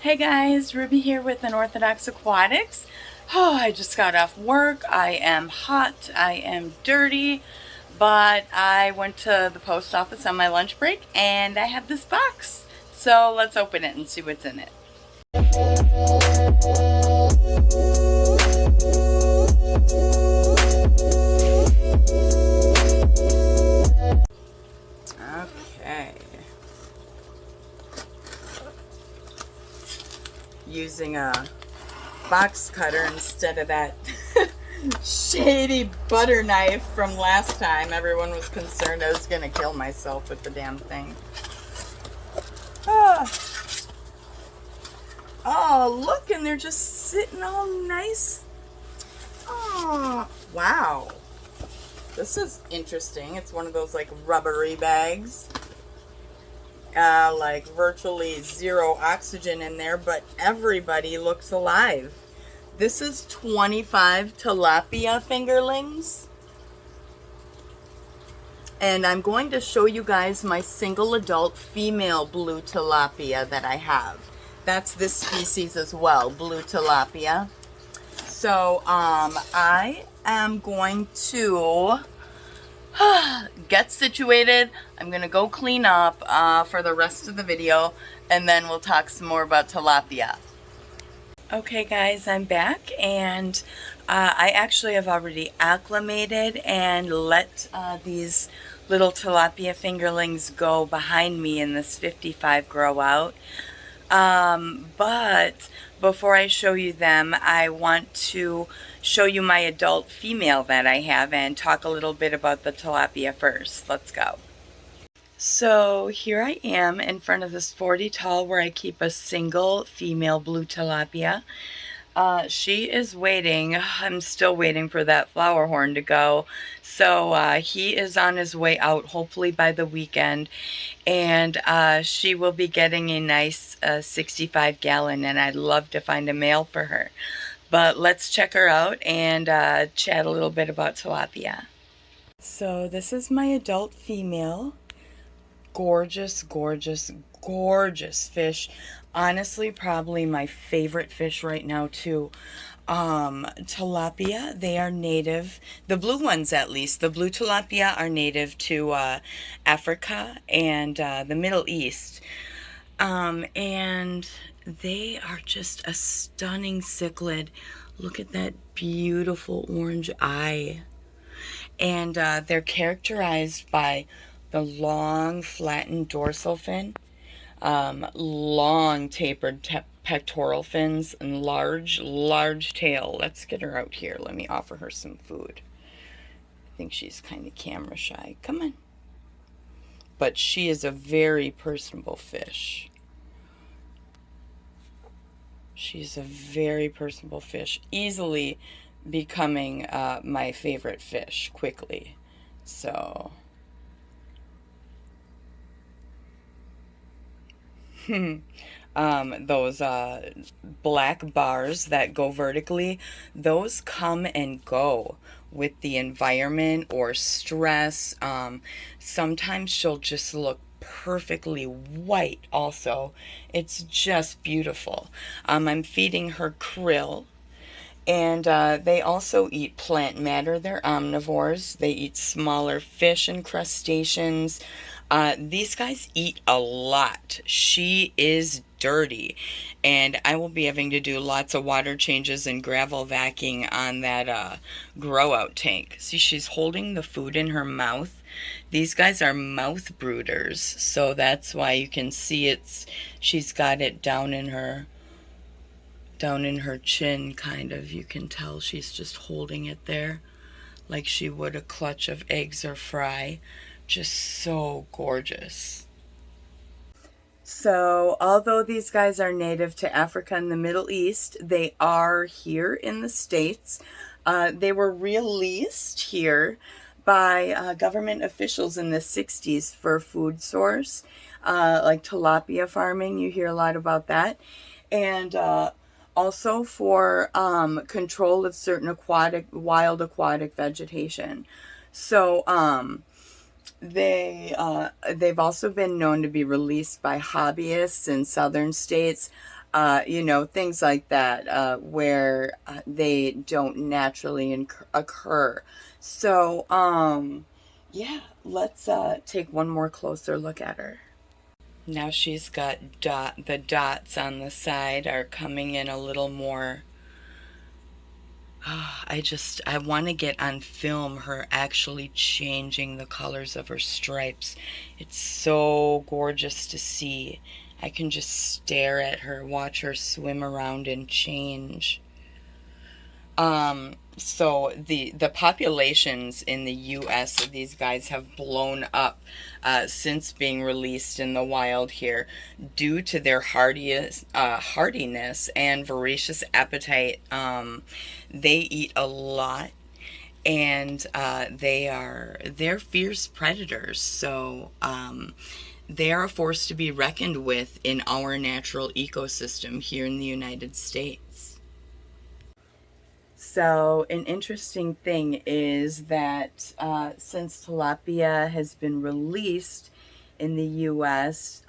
Hey guys, Ruby here with Unorthodox Aquatics. Oh, I just got off work. I am hot, I am dirty, but I went to the post office on my lunch break and I have this box. So let's open it and see what's in it. Okay. Using a box cutter instead of that shady butter knife from last time. Everyone was concerned I was gonna kill myself with the damn thing. Oh, look, and they're just sitting all nice. Oh, wow. This is interesting. It's one of those like rubbery bags. Like virtually zero oxygen in there, but everybody looks alive. This is 25 tilapia fingerlings. And I'm going to show you guys my single adult female blue tilapia that I have. That's this species as well, blue tilapia. So I am going to get situated. I'm gonna go clean up for the rest of the video, and then we'll talk some more about tilapia. Okay guys, I'm back, and I actually have already acclimated and let these little tilapia fingerlings go behind me in this 55 grow out. But before I show you them, I want to show you my adult female that I have and talk a little bit about the tilapia first. Let's go. So here I am in front of this 40 tall where I keep a single female blue tilapia. She is waiting. I'm still waiting for that flower horn to go. So he is on his way out, hopefully by the weekend. And she will be getting a nice 65 gallon, and I'd love to find a male for her. But let's check her out and chat a little bit about tilapia. So this is my adult female. Gorgeous, gorgeous, gorgeous fish. Honestly, probably my favorite fish right now too. Tilapia, they are native, the blue ones at least, the blue tilapia are native to Africa and the Middle East. And they are just a stunning cichlid. Look at that beautiful orange eye. And they're characterized by the long flattened dorsal fin, long tapered pectoral fins, and large tail. Let's get her out here. Let me offer her some food. I think she's kind of camera shy. Come on. But she is a very personable fish. She's a very personable fish, easily becoming my favorite fish quickly. So those black bars that go vertically, those come and go with the environment or stress. Sometimes she'll just look perfectly white also. It's just beautiful. I'm feeding her krill. And they also eat plant matter. They're omnivores. They eat smaller fish and crustaceans. These guys eat a lot. She is dirty, and I will be having to do lots of water changes and gravel vacuuming on that grow out tank. See, she's holding the food in her mouth. These guys are mouth brooders, so that's why you can see she's got it down in her chin, kind of. You can tell she's just holding it there like she would a clutch of eggs or fry. Just so gorgeous. So although these guys are native to Africa and the Middle East, they are here in the States. They were released here by government officials in the 60s for food source, like tilapia farming. You hear a lot about that. And also for control of certain wild aquatic vegetation. So they've also been known to be released by hobbyists in southern states things like that, where they don't naturally occur. So, yeah, let's take one more closer look at her. Now she's got the dots on the side are coming in a little more. I want to get on film her actually changing the colors of her stripes. It's so gorgeous to see. I can just stare at her, watch her swim around and change. So the populations in the U.S. of these guys have blown up since being released in the wild here, due to their hardiness and voracious appetite. They eat a lot, and they're fierce predators. So they are a force to be reckoned with in our natural ecosystem here in the United States. So, an interesting thing is that since tilapia has been released in the US,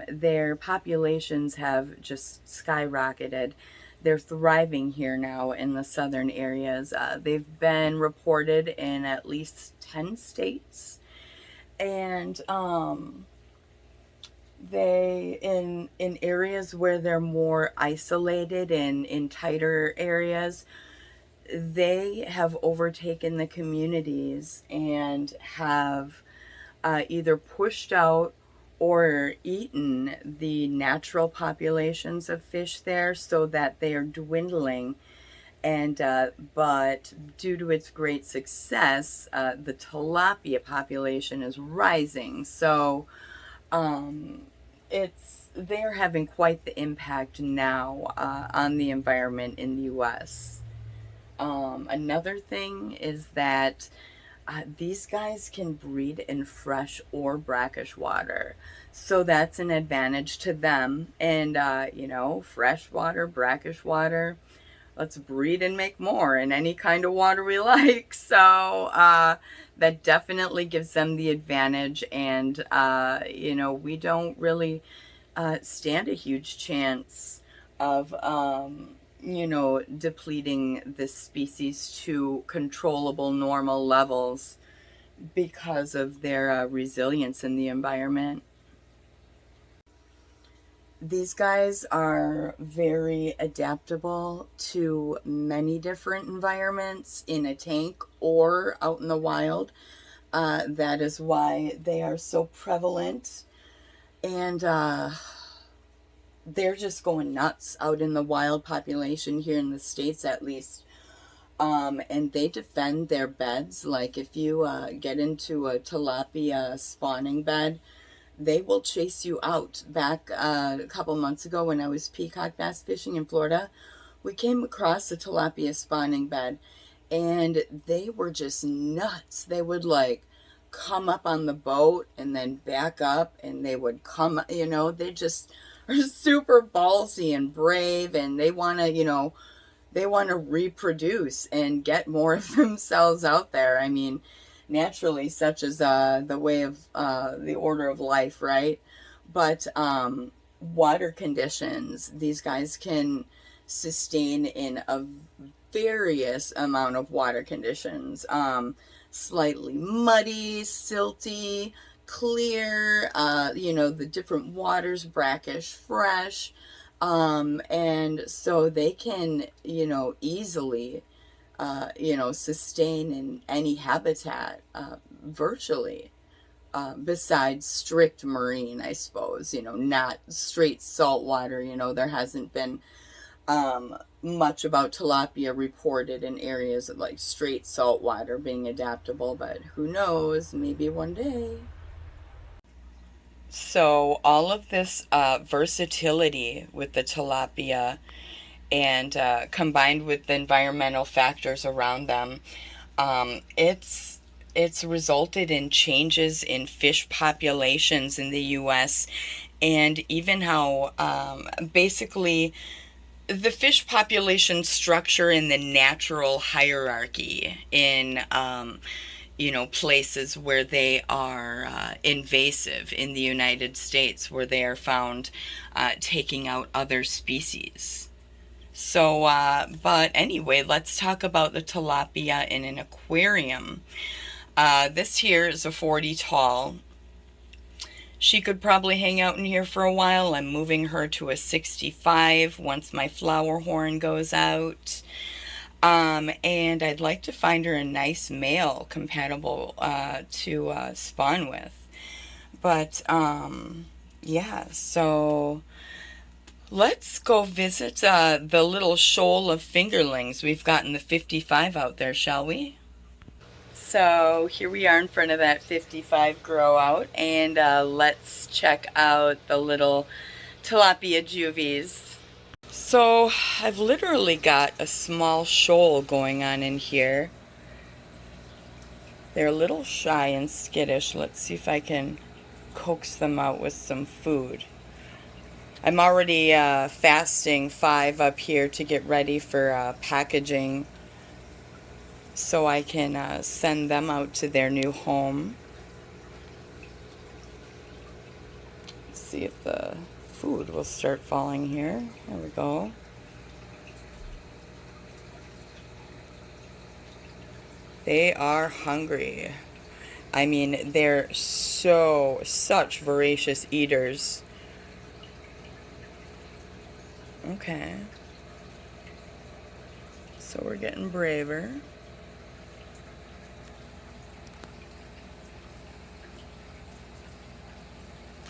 their populations have just skyrocketed. They're thriving here now in the southern areas. They've been reported in at least 10 states. And in areas where they're more isolated and in tighter areas, they have overtaken the communities and have either pushed out or eaten the natural populations of fish there, so that they are dwindling. And but due to its great success, the tilapia population is rising. So they're having quite the impact now on the environment in the U.S. Another thing is that these guys can breed in fresh or brackish water. So that's an advantage to them. And, fresh water, brackish water, let's breed and make more in any kind of water we like. So that definitely gives them the advantage. And, we don't really stand a huge chance of depleting this species to controllable normal levels because of their resilience in the environment. These guys are very adaptable to many different environments in a tank or out in the wild. That is why they are so prevalent. And they're just going nuts out in the wild population here in the States, at least. And they defend their beds. Like if you get into a tilapia spawning bed, they will chase you out. Back a couple months ago when I was peacock bass fishing in Florida, we came across a tilapia spawning bed, and they were just nuts. They would like come up on the boat and then back up, and they would come, they just are super ballsy and brave, and they want to reproduce and get more of themselves out there. I mean, naturally, such as the way of the order of life, right? But water conditions, these guys can sustain in a various amount of water conditions. Slightly muddy, silty, clear, the different waters, brackish, fresh. And so they can, easily, sustain in any habitat, virtually, besides strict marine, I suppose, not straight salt water. There hasn't been much about tilapia reported in areas of like straight salt water being adaptable, but who knows, maybe one day. So all of this versatility with the tilapia, and combined with the environmental factors around them, it's resulted in changes in fish populations in the U.S., and even how basically the fish population structure in the natural hierarchy in places where they are invasive in the United States, where they are found taking out other species. So, but anyway, let's talk about the tilapia in an aquarium. This here is a 40 tall. She could probably hang out in here for a while. I'm moving her to a 65 once my flower horn goes out. And I'd like to find her a nice male compatible to spawn with. But, yeah, so let's go visit the little shoal of fingerlings we've got in the 55 out there, shall we? So here we are in front of that 55 grow out, and let's check out the little tilapia juvies. So I've literally got a small shoal going on in here. They're a little shy and skittish. Let's see if I can coax them out with some food. I'm already fasting 5 up here to get ready for packaging, so I can send them out to their new home. Let's see if the food will start falling here. There we go. They are hungry. I mean, they're such voracious eaters. Okay. So we're getting braver.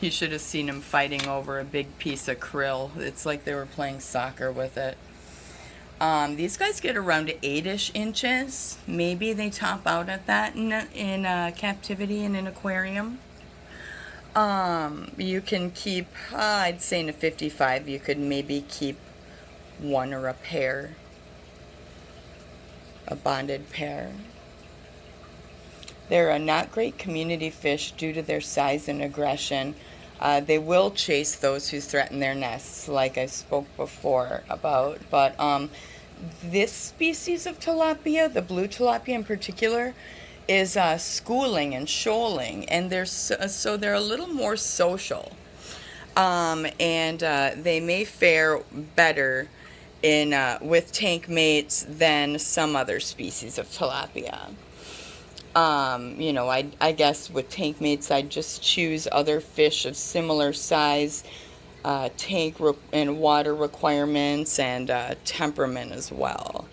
You should have seen them fighting over a big piece of krill. It's like they were playing soccer with it. These guys get around 8-ish inches. Maybe they top out at that in captivity in an aquarium. You can keep, I'd say in a 55, you could maybe keep one or a pair. A bonded pair. They're a not great community fish due to their size and aggression. They will chase those who threaten their nests, like I spoke before about. But this species of tilapia, the blue tilapia in particular, is schooling and shoaling, and so they're a little more social, and they may fare better in with tank mates than some other species of tilapia. I guess with tank mates, I'd just choose other fish of similar size, tank and water requirements, and temperament as well.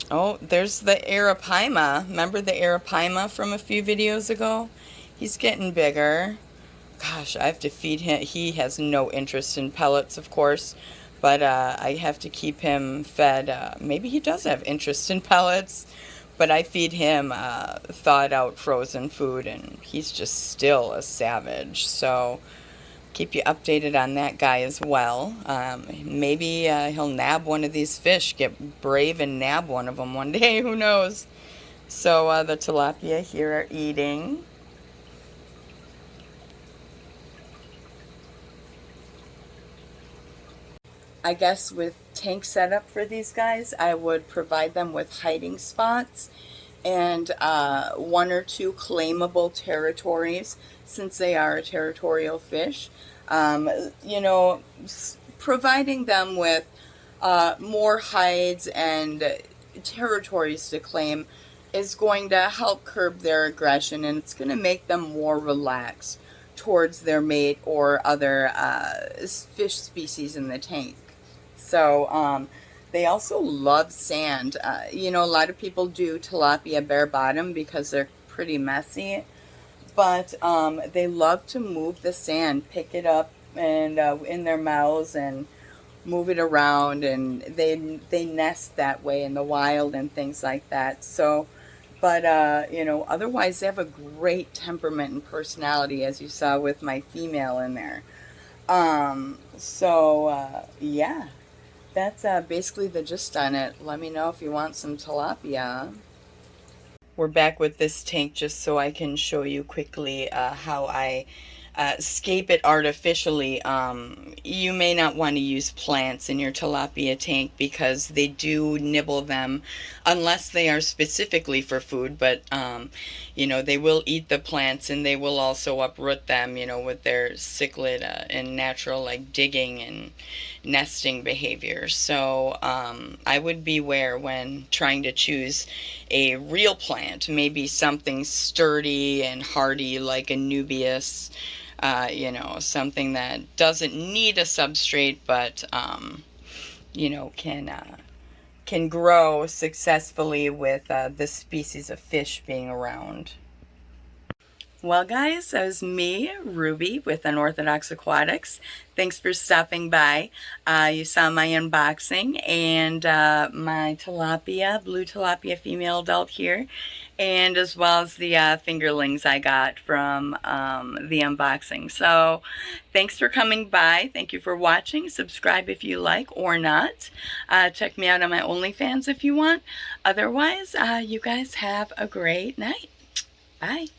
Oh, there's the arapaima. Remember the arapaima from a few videos ago? He's getting bigger. Gosh, I have to feed him. He has no interest in pellets, of course, but I have to keep him fed. Maybe he does have interest in pellets, but I feed him thawed out frozen food, and he's just still a savage. So keep you updated on that guy as well. Maybe he'll nab one of these fish, get brave and nab one of them one day. Who knows? So the tilapia here are eating. I guess with tank setup for these guys, I would provide them with hiding spots and 1 or 2 claimable territories, since they are a territorial fish. Providing them with more hides and territories to claim is going to help curb their aggression, and it's going to make them more relaxed towards their mate or other fish species in the tank. So they also love sand. A lot of people do tilapia bare bottom because they're pretty messy, but they love to move the sand, pick it up and in their mouths and move it around, and they nest that way in the wild and things like that. So, but otherwise they have a great temperament and personality, as you saw with my female in there. Yeah, that's basically the gist on it. Let me know if you want some tilapia. We're back with this tank just so I can show you quickly how I scape it artificially. You may not want to use plants in your tilapia tank because they do nibble them unless they are specifically for food, but you know, they will eat the plants and they will also uproot them, you know, with their cichlid and natural like digging and nesting behavior. So I would beware when trying to choose a real plant, maybe something sturdy and hardy like a nubius, you know, something that doesn't need a substrate, but you know, can grow successfully with this species of fish being around. Well, guys, that was me, Ruby, with Unorthodox Aquatics. Thanks for stopping by. You saw my unboxing and my tilapia, blue tilapia female adult here, and as well as the fingerlings I got from the unboxing. So thanks for coming by. Thank you for watching. Subscribe if you like or not. Check me out on my OnlyFans if you want. Otherwise, you guys have a great night. Bye.